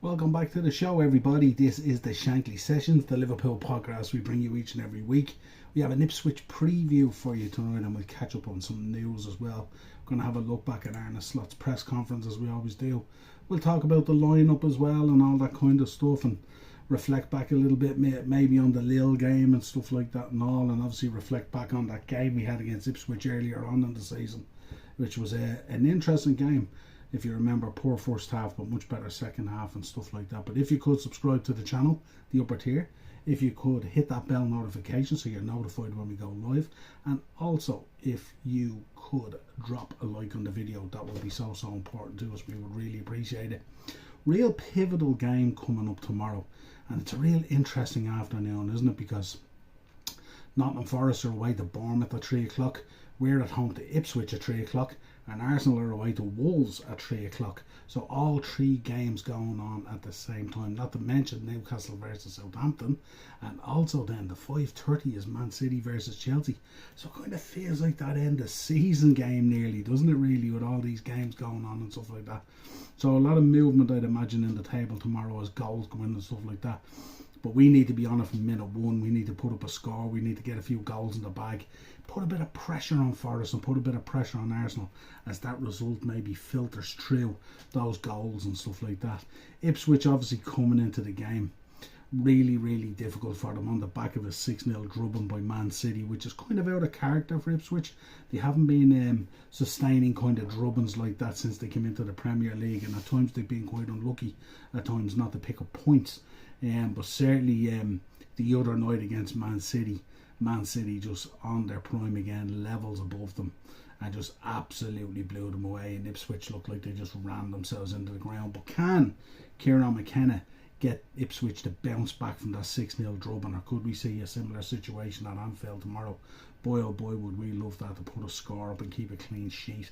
Welcome back to the show, everybody. This is the Shankly Sessions, the Liverpool podcast we bring you each and every week. We have an Ipswich preview for you tonight, and we'll catch up on some news as well. We're going to have a look back at Arne Slot's press conference, as we always do. We'll talk about the lineup as well and all that kind of stuff, and reflect back a little bit maybe on the Lille game and stuff like that and all, and obviously reflect back on that game we had against Ipswich earlier on in the season, which was an interesting game. If you remember, poor first half but much better second half and stuff like that. But if you could subscribe to the channel, the upper tier, if you could hit that bell notification so you're notified when we go live, and also if you could drop a like on the video, that would be so important to us. We would really appreciate it. Real pivotal game coming up tomorrow, and it's a real interesting afternoon, isn't it? Because Nottingham Forest are away to Bournemouth at 3 o'clock. We're at home to Ipswich at 3 o'clock, and Arsenal are away to Wolves at 3 o'clock. So all three games going on at the same time, not to mention Newcastle versus Southampton, and also then the 5:30 is Man City versus Chelsea. So it kind of feels like that end of season game nearly, doesn't it really, with all these games going on and stuff like that. So a lot of movement, I'd imagine, in the table tomorrow as goals come in and stuff like that. But we need to be on it from minute one. We need to put up a score. We need to get a few goals in the bag. Put a bit of pressure on Forest and put a bit of pressure on Arsenal as that result maybe filters through those goals and stuff like that. Ipswich obviously coming into the game. Really difficult for them on the back of a 6-0 drubbing by Man City, which is kind of out of character for Ipswich. They haven't been sustaining kind of drubbings like that since they came into the Premier League, and at times they've been quite unlucky at times not to pick up points. But certainly the other night against Man City just on their prime again, levels above them, and just absolutely blew them away, and Ipswich looked like they just ran themselves into the ground. But can Kieran McKenna get Ipswich to bounce back from that 6-0 drubbing, or could we see a similar situation at Anfield tomorrow? Boy oh boy, would we love that, to put a score up and keep a clean sheet.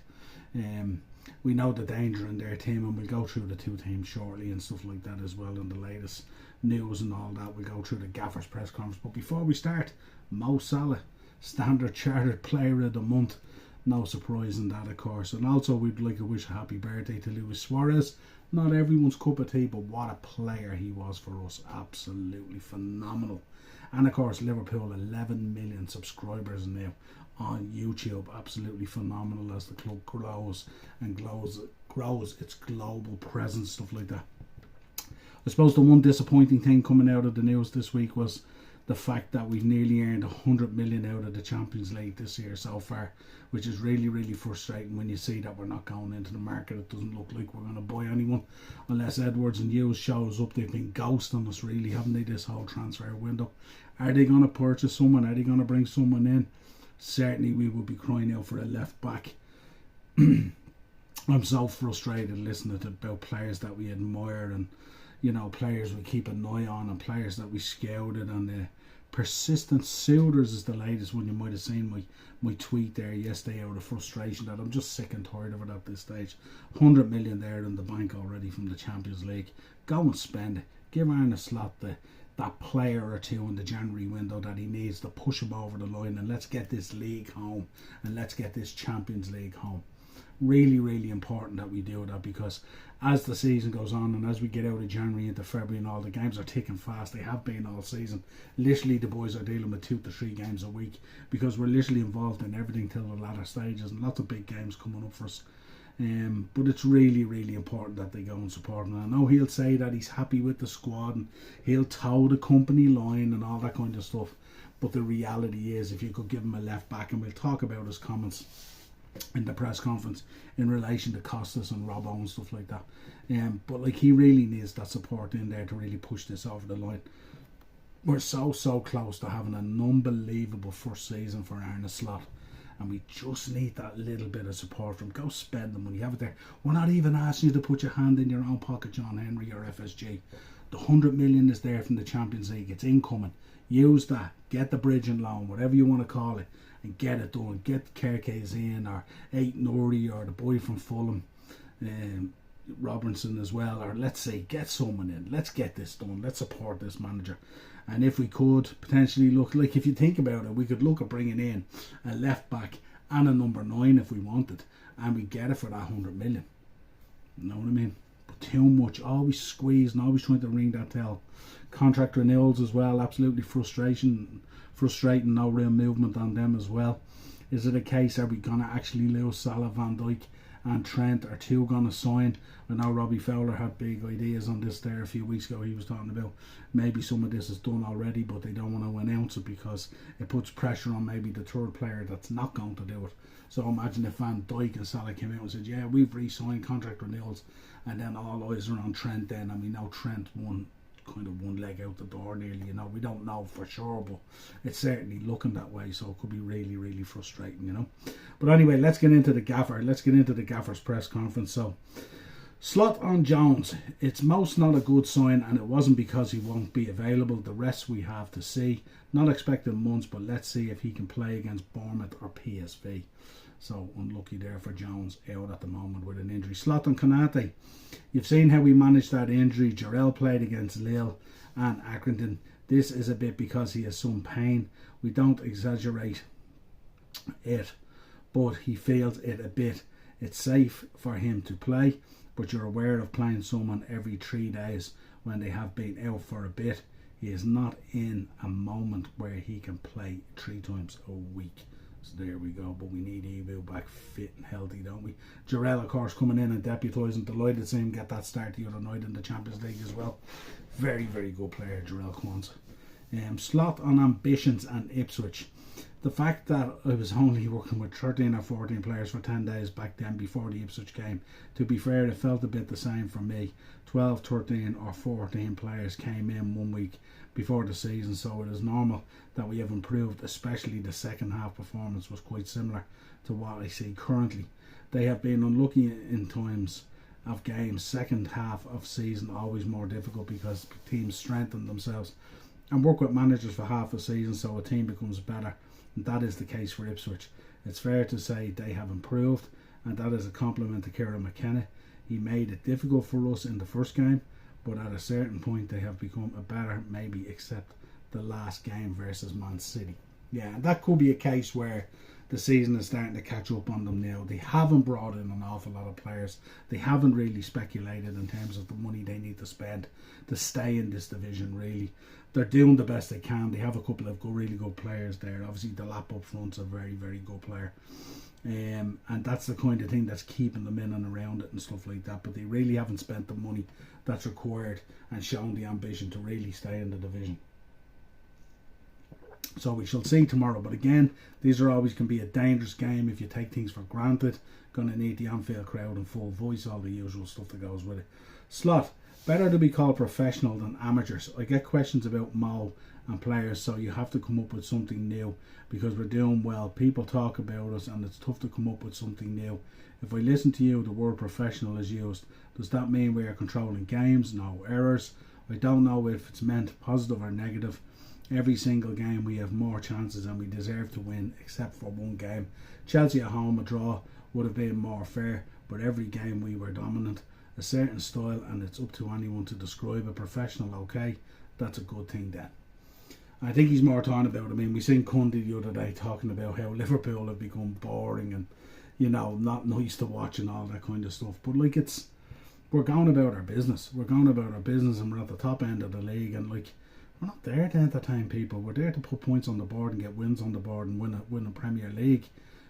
We know the danger in their team, and we'll go through the two teams shortly and stuff like that as well in the latest news and all that. We'll go through the Gaffer's press conference. But before we start, Mo Salah, Standard Chartered Player of the Month. No surprise in that, of course. And also we'd like to wish a happy birthday to Luis Suarez. Not everyone's cup of tea, but what a player he was for us. Absolutely phenomenal. And of course Liverpool, 11 million subscribers now on YouTube. Absolutely phenomenal as the club grows its global presence, stuff like that. I suppose the one disappointing thing coming out of the news this week was the fact that we've nearly earned 100 million out of the Champions League this year so far, which is really frustrating when you see that we're not going into the market. It doesn't look like we're going to buy anyone unless Edwards and Hughes shows up. They've been ghosting us, really, haven't they, this whole transfer window? Are they going to purchase someone? Are they going to bring someone in? Certainly we will be crying out for a left back. I'm so frustrated listening to about players that we admire, and players we keep an eye on, and players that we scouted, and the persistent suitors is the latest one. You might have seen my tweet there yesterday out of frustration that I'm just sick and tired of it at this stage. 100 million there in the bank already from the Champions League. Go and spend it. Give Arne Slot that player or two in the January window that he needs to push him over the line, and let's get this league home, and let's get this Champions League home. Really important that we do that, because as the season goes on and as we get out of January into February and all, the games are ticking fast. They have been all season. Literally the boys are dealing with 2 to 3 games a week, because we're literally involved in everything till the latter stages, and lots of big games coming up for us. But it's really important that they go and support him. And I know he'll say that he's happy with the squad and he'll toe the company line and all that kind of stuff, but the reality is, if you could give him a left back, and we'll talk about his comments in the press conference in relation to Costas and Robbo and stuff like that, but like, he really needs that support in there to really push this over the line. We're so close to having an unbelievable first season for Arne Slot, and we just need that little bit of support from him. Go spend the money, have it there. We're not even asking you to put your hand in your own pocket, John Henry or FSG. The 100 million is there from the Champions League. It's incoming. Use that. Get the bridging loan, whatever you want to call it, and get it done. Get Kerkez in, or Eight Nuri, or the boy from Fulham, Robinson as well, or let's say get someone in. Let's get this done. Let's support this manager. And if we could potentially look, like, if you think about it, we could look at bringing in a left back and a number 9 if we wanted, and we get it for that 100 million. You know what I mean? but too much, always squeezing, always trying to ring that tail. Contract renewals as well, absolutely frustrating, no real movement on them as well. Is it a case, are we going to actually lose Salah, Van Dijk and Trent? Are two going to sign? I know Robbie Fowler had big ideas on this there a few weeks ago. He was talking about maybe some of this is done already, but they don't want to announce it because it puts pressure on maybe the third player that's not going to do it. So imagine if Van Dijk and Salah came out and said, yeah, we've re-signed contract renewals, and then all eyes are on Trent then, and we know Trent won one leg out the door nearly, you know. We don't know for sure, but it's certainly looking that way, so it could be really, really frustrating, you know. But anyway, let's get into the gaffer. Let's get into the gaffer's press conference. So, slot on Jones. It's most not a good sign, and it wasn't because he won't be available. The rest we have to see. Not expecting months, but let's see if he can play against Bournemouth or PSV. So unlucky there for Jones, out at the moment with an injury. Slot on Konate. You've seen how we managed that injury. Jarrell played against Lille and Accrington. This is a bit because he has some pain. We don't exaggerate it, but he feels it a bit. It's safe for him to play, but you're aware of playing someone every 3 days when they have been out for a bit. He is not in a moment where he can play 3 times a week. So there we go, but we need Evu back fit and healthy, don't we? Jarrell, of course, coming in and deputising. Delighted to see him get that start the other night in the Champions League as well. Very, very good player, Jarrell Quansah. Slot on ambitions and Ipswich. The fact that I was only working with 13 or 14 players for 10 days back then before the Ipswich game, to be fair, it felt a bit the same for me. 12, 13 or 14 players came in 1 week before the season, so it is normal that we have improved, especially the second half performance was quite similar to what I see currently. They have been unlucky in times of games. Second half of season always more difficult because teams strengthen themselves and work with managers for half a season, so a team becomes better, and that is the case for Ipswich. It's fair to say they have improved, and that is a compliment to Kieran McKenna. He made it difficult for us in the first game, but at a certain point they have become a better, maybe except the last game versus Man City. Yeah, and that could be a case where the season is starting to catch up on them now. They haven't brought in an awful lot of players. They haven't really speculated in terms of the money they need to spend to stay in this division, really. They're doing the best they can. They have a couple of really good players there. Obviously, the lap up front's a very, very good player. And that's the kind of thing that's keeping them in and around it and stuff like that. But they really haven't spent the money that's required and shown the ambition to really stay in the division. So we shall see tomorrow. But again, these are always can be a dangerous game if you take things for granted. Going to need the Anfield crowd and full voice, all the usual stuff that goes with it. Slot. Better to be called professional than amateurs. I get questions about Mo and players, so you have to come up with something new because we're doing well. People talk about us and it's tough to come up with something new. If I listen to you, the word professional is used. Does that mean we are controlling games? No errors. I don't know if it's meant positive or negative. Every single game we have more chances and we deserve to win except for one game. Chelsea at home, a draw would have been more fair, but every game we were dominant. A certain style, and it's up to anyone to describe a professional. Okay, that's a good thing then. I think he's more talking about, I mean, we seen Cundy the other day talking about how Liverpool have become boring and, you know, not nice to watch and all that kind of stuff. But like, we're going about our business. We're going about our business and we're at the top end of the league, and like, we're not there to entertain people. We're there to put points on the board and get wins on the board and win a Premier League.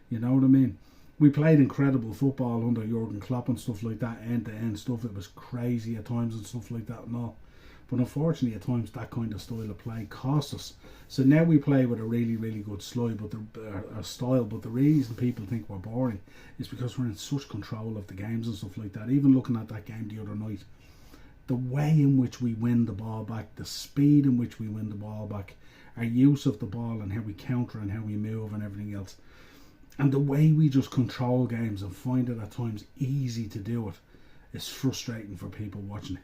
You know what I mean? We played incredible football under Jurgen Klopp and stuff like that, end-to-end stuff. It was crazy at times and stuff like that and all. But unfortunately, at times, that kind of style of play cost us. So now we play with a really, really good style, but the reason people think we're boring is because we're in such control of the games and stuff like that. Even looking at that game the other night, the way in which we win the ball back, the speed in which we win the ball back, our use of the ball and how we counter and how we move and everything else. And the way we just control games and find it at times easy to do it is frustrating for people watching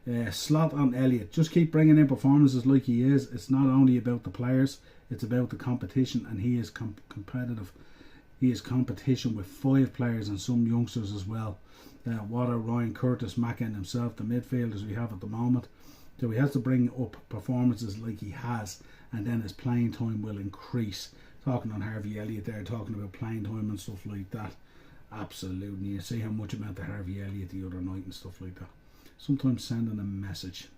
it. Slot on Elliott. Just keep bringing in performances like he is. It's not only about the players, it's about the competition, and he is competitive. He is competition with 5 players and some youngsters as well. Water, Ryan, Curtis, Mackin himself, the midfielders we have at the moment. So he has to bring up performances like he has, and then his playing time will increase. Talking on Harvey Elliott there, talking about playing time and stuff like that. Absolutely. You see how much it meant to Harvey Elliott the other night and stuff like that. Sometimes sending a message.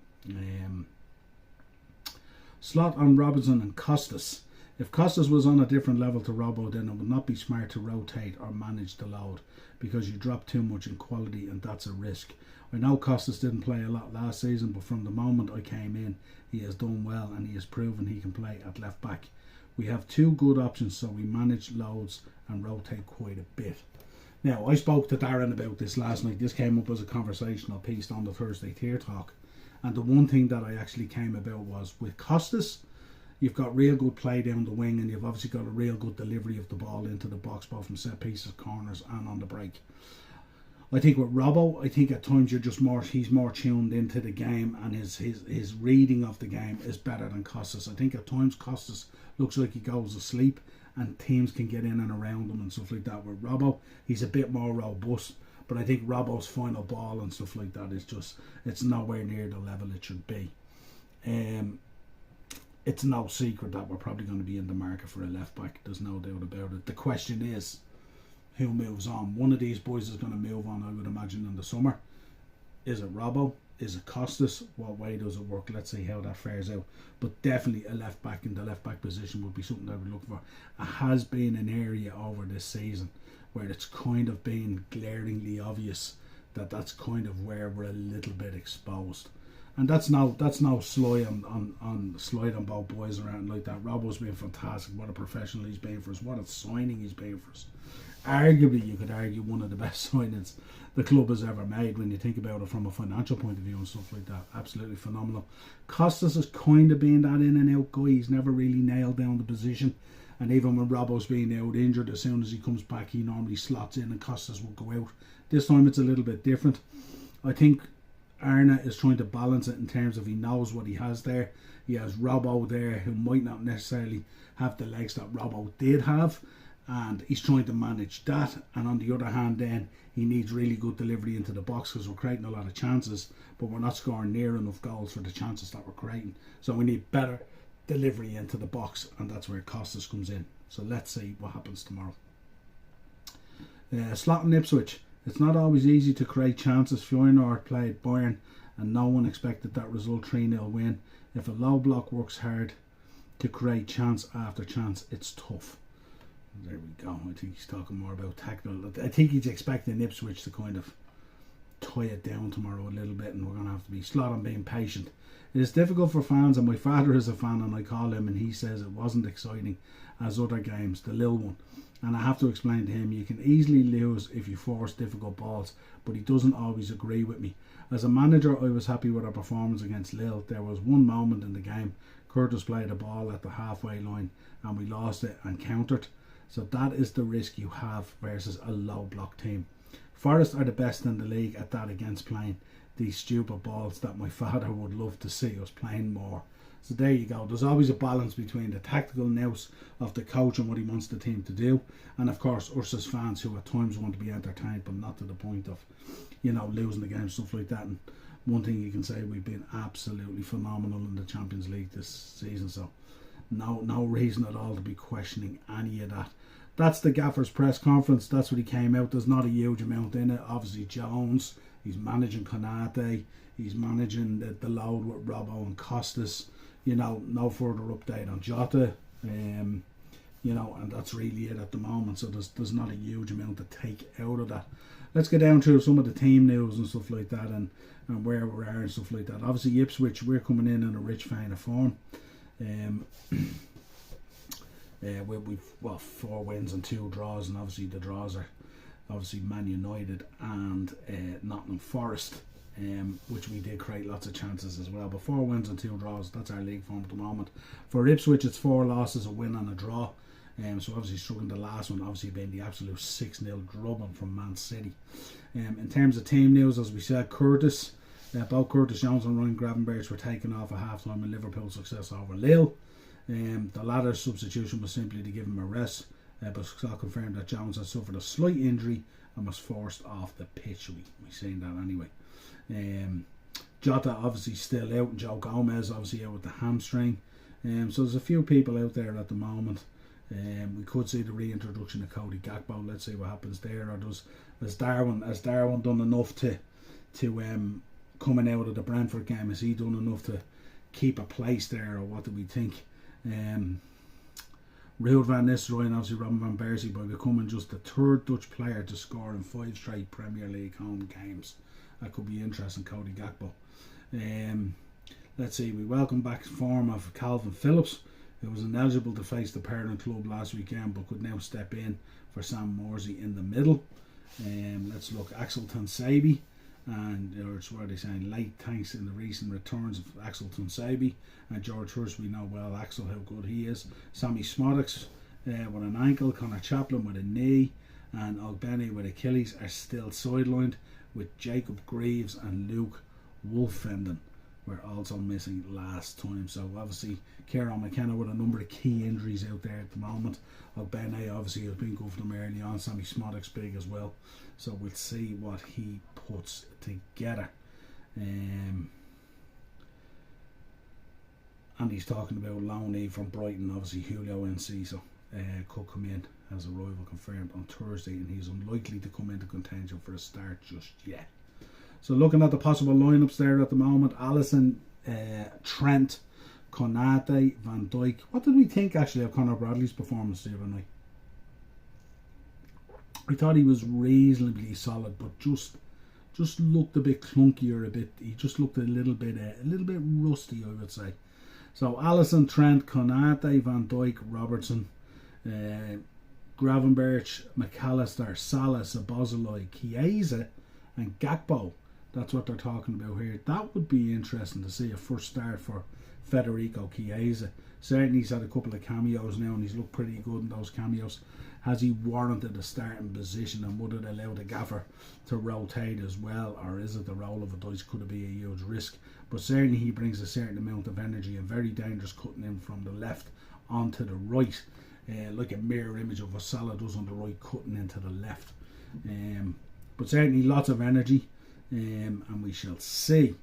Slot on Robinson and Costas. If Costas was on a different level to Robbo, then it would not be smart to rotate or manage the load, because you drop too much in quality and that's a risk. I know Costas didn't play a lot last season, but from the moment I came in, he has done well and he has proven he can play at left back. We have two good options, so we manage loads and rotate quite a bit. Now, I spoke to Darren about this last night. This came up as a conversational piece on the Thursday Tier Talk. And the one thing that I actually came about was, with Costas, you've got real good play down the wing, and you've obviously got a real good delivery of the ball into the box, both from set pieces, corners and on the break. I think with Robbo, I think at times he's more tuned into the game, and his reading of the game is better than Costas. I think at times Costas looks like he goes asleep and teams can get in and around him and stuff like that. With Robbo, he's a bit more robust, but I think Robbo's final ball and stuff like that is just, it's nowhere near the level it should be. It's no secret that we're probably going to be in the market for a left back. There's no doubt about it. The question is, who moves on? One of these boys is going to move on, I would imagine, in the summer. Is it Robbo? Is it Costas? What way does it work? Let's see how that fares out. But definitely a left back in the left back position would be something I would look for. It has been an area over this season where it's kind of been glaringly obvious that that's kind of where we're a little bit exposed. And that's no slide on both boys around like that. Robbo's been fantastic. What a professional he's been for us. What a signing he's been for us. Arguably, you could argue one of the best signings the club has ever made when you think about it from a financial point of view and stuff like that. Absolutely phenomenal. Costas has kind of been that in and out guy. He's never really nailed down the position. And even when Robbo's been out injured, as soon as he comes back, he normally slots in and Costas will go out. This time it's a little bit different. I think Arna is trying to balance it in terms of he knows what he has there. He has Robbo there, who might not necessarily have the legs that Robbo did have, and he's trying to manage that. And on the other hand, then he needs really good delivery into the box, because we're creating a lot of chances, but we're not scoring near enough goals for the chances that we're creating. So we need better delivery into the box, and that's where Costas comes in. So let's see what happens tomorrow. Slot in Ipswich. It's not always easy to create chances. Feyenoord played Bayern and no one expected that result. 3-0 win. If a low block works hard to create chance after chance, it's tough. There we go. I think he's talking more about tactical. I think he's expecting Ipswich to kind of tie it down tomorrow a little bit, and we're going to have to be slot on being patient. It is difficult for fans, and my father is a fan, and I call him and he says it wasn't exciting as other games, the Lille one. And I have to explain to him, you can easily lose if you force difficult balls, but he doesn't always agree with me. As a manager, I was happy with our performance against Lille. There was one moment in the game, Curtis played a ball at the halfway line and we lost it and countered. So that is the risk you have versus a low block team. Forest are the best in the league at that, against playing these stupid balls that my father would love to see us playing more. So there you go. There's always a balance between the tactical nous of the coach and what he wants the team to do, and of course us as fans who at times want to be entertained, but not to the point of, losing the game, stuff like that. And one thing you can say, we've been absolutely phenomenal in the Champions League this season, so no reason at all to be questioning any of that. That's the Gaffer's press conference. That's what he came out. There's not a huge amount in it. Obviously Jones, he's managing Konate, he's managing the load with Robbo and Costas. No further update on Jota, and that's really it at the moment. So there's not a huge amount to take out of that. Let's get down to some of the team news and stuff like that, and where we are and stuff like that. Obviously Ipswich, we're coming in a rich vein of form. We've 4 wins and 2 draws, and obviously the draws are obviously Man United and Nottingham Forest. Which we did create lots of chances as well, but 4 wins and 2 draws, that's our league form at the moment. For Ipswich, it's 4 losses, a win and a draw, so obviously struggling the last one, obviously being the absolute 6-0 drubbing from Man City. In terms of team news, as we said, Curtis, both Curtis Jones and Ryan Gravenberch were taken off at half time in Liverpool's success over Lille. The latter's substitution was simply to give him a rest, but Scott confirmed that Jones had suffered a slight injury and was forced off the pitch. We've seen that anyway. Jota obviously still out, and Joe Gomez obviously out with the hamstring. So there's a few people out there at the moment. We could see the reintroduction of Cody Gakpo. Let's see what happens there. Or has Darwin done enough to coming out of the Brentford game? Has he done enough to keep a place there, or what do we think? Ruud van Nistelrooy and obviously Robin van Persie by becoming just the third Dutch player to score in 5 straight Premier League home games. That could be interesting. Cody Gakpo. Let's see, we welcome back form of Calvin Phillips, who was ineligible to face the parent club last weekend but could now step in for Sam Morsey in the middle. Let's look, Axel Tuanzebe, and it's what they're saying, late thanks in the recent returns of Axel Tuanzebe and George Hurst. We know well Axel how good he is. Sammy Smodics with an ankle, Connor Chaplin with a knee, and Ogbene with Achilles are still sidelined, with Jacob Greaves and Luke Wolfenden were also missing last time. So obviously Kieran McKenna with a number of key injuries out there at the moment. Ogbene obviously has been good for them early on. Sammy Smodics big as well. So we'll see what he puts together. And he's talking about loanee from Brighton, obviously Julio Enciso could come in as a rival confirmed on Thursday, and he's unlikely to come into contention for a start just yet. So looking at the possible lineups there at the moment, Alisson, Trent, Konate, Van Dijk. What did we think actually of Conor Bradley's performance the other night? I thought he was reasonably solid, but just looked a bit clunkier, he just looked a little bit rusty, I would say. So Alisson, Trent, Konate, Van Dijk, Robertson, Gravenberch, McAllister, Salah, Szoboszlai, Chiesa and Gakpo. That's what they're talking about here. That would be interesting to see a first start for Federico Chiesa. Certainly he's had a couple of cameos now and he's looked pretty good in those cameos. Has he warranted a starting position, and would it allow the gaffer to rotate as well, or is it the roll of a dice? Could it be a huge risk? But certainly he brings a certain amount of energy and very dangerous cutting in from the left onto the right, like a mirror image of what Salah does on the right, cutting into the left. But certainly lots of energy, and we shall see.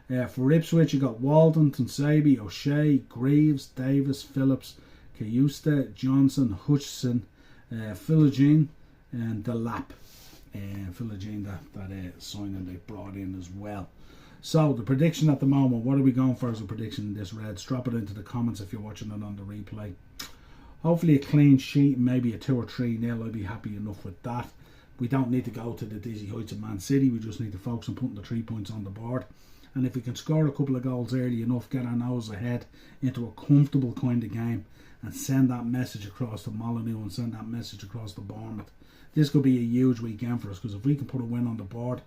For Ipswich, you got Walden, Tuanzebe, O'Shea, Greaves, Davis, Phillips, Kayusta, Johnson, Hutchison, Philogene and Delap. Philogene, that signing they brought in as well. So the prediction at the moment, what are we going for as a prediction in this, Reds? Drop it into the comments if you're watching it on the replay. Hopefully a clean sheet, maybe a 2 or 3-0. I'd be happy enough with that. We don't need to go to the dizzy heights of Man City. We just need to focus on putting the 3 points on the board. And if we can score a couple of goals early enough, get our nose ahead into a comfortable kind of game, and send that message across to Molyneux and send that message across to Bournemouth. This could be a huge weekend for us, because if we can put a win on the board,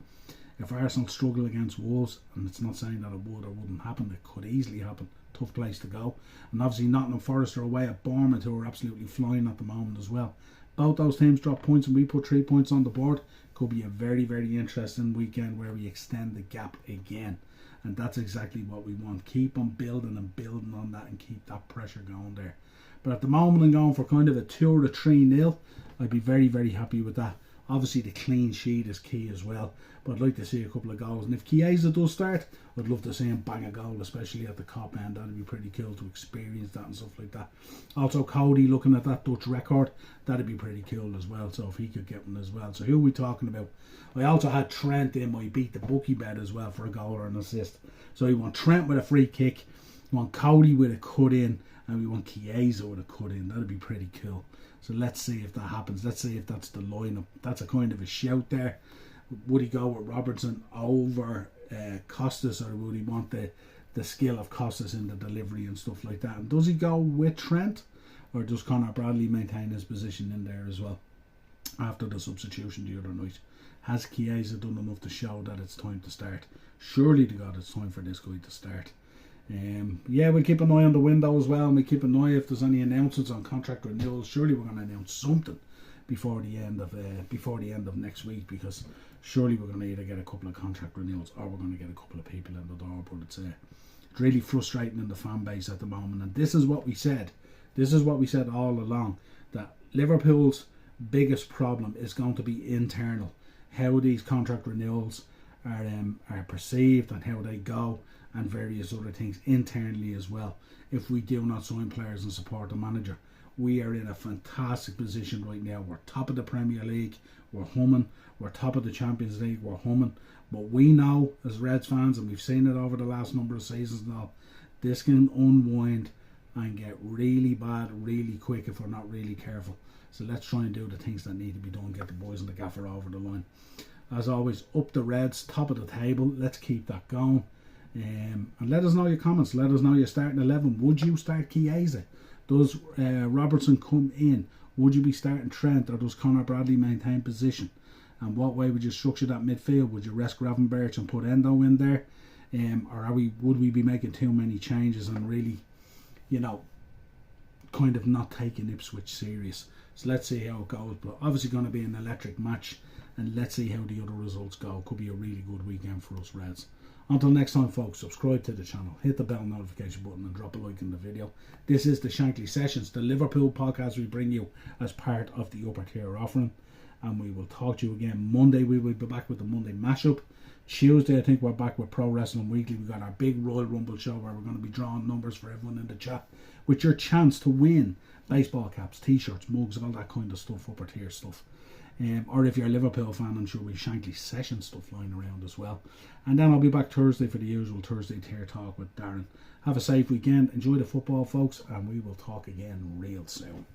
if Arsenal struggle against Wolves, and it's not saying that it would or wouldn't happen, it could easily happen. Tough place to go. And obviously Nottingham Forest are away at Bournemouth, who are absolutely flying at the moment as well. Both those teams drop points and we put 3 points on the board. Could be a very, very interesting weekend where we extend the gap again. And that's exactly what we want. Keep on building and building on that and keep that pressure going there. But at the moment I'm going for kind of a 2 or a 3-0. I'd be very, very happy with that. Obviously the clean sheet is key as well, but I'd like to see a couple of goals. And if Chiesa does start, I'd love to see him bang a goal, especially at the cop end. That'd be pretty cool to experience that and stuff like that. Also Cody, looking at that Dutch record, that'd be pretty cool as well. So if he could get one as well. So who are we talking about? I also had Trent in my beat the bookie bet as well for a goal or an assist. So you want Trent with a free kick, you want Cody with a cut in, and we want Chiesa with a cut in. That'd be pretty cool. So let's see if that happens. Let's see if that's the lineup. That's a kind of a shout there. Would he go with Robertson over Costas, or would he want the skill of Costas in the delivery and stuff like that? And does he go with Trent, or does Conor Bradley maintain his position in there as well after the substitution the other night? Has Chiesa done enough to show that it's time to start? Surely to God it's time for this guy to start. Yeah, we'll keep an eye on the window as well, and we keep an eye if there's any announcements on contract renewals. Surely we're going to announce something before the end of next week, because surely we're going to either get a couple of contract renewals or we're going to get a couple of people in the door. But it's really frustrating in the fan base at the moment, and this is what we said. This is what we said all along, that Liverpool's biggest problem is going to be internal. How these contract renewals are perceived and how they go, and various other things internally as well. If we do not sign players and support the manager, we are in a fantastic position right now. We're top of the Premier League, we're humming. We're top of the Champions League, we're humming. But we know, as Reds fans, and we've seen it over the last number of seasons now, this can unwind and get really bad really quick if we're not really careful. So let's try and do the things that need to be done, get the boys and the gaffer over the line. As always, up the Reds, top of the table. Let's keep that going. And let us know your comments. Let us know your starting 11. Would you start Chiesa? Does Robertson come in? Would you be starting Trent, or does Conor Bradley maintain position? And what way would you structure that midfield? Would you rest Gravenberch and put Endo in there? Or would we be making too many changes and really, kind of not taking Ipswich serious? So let's see how it goes. But obviously going to be an electric match, and let's see how the other results go. Could be a really good weekend for us Reds. Until next time, folks, subscribe to the channel, hit the bell notification button, and drop a like in the video. This is the Shankly Sessions, the Liverpool podcast we bring you as part of the upper tier offering. And we will talk to you again Monday. We will be back with the Monday mashup. Tuesday, I think we're back with Pro Wrestling Weekly. We've got our big Royal Rumble show where we're going to be drawing numbers for everyone in the chat, with your chance to win baseball caps, t-shirts, mugs, all that kind of stuff, upper tier stuff. Or if you're a Liverpool fan, I'm sure we've Shankly Session stuff lying around as well. And then I'll be back Thursday for the usual Thursday tier talk with Darren. Have a safe weekend. Enjoy the football, folks, and we will talk again real soon.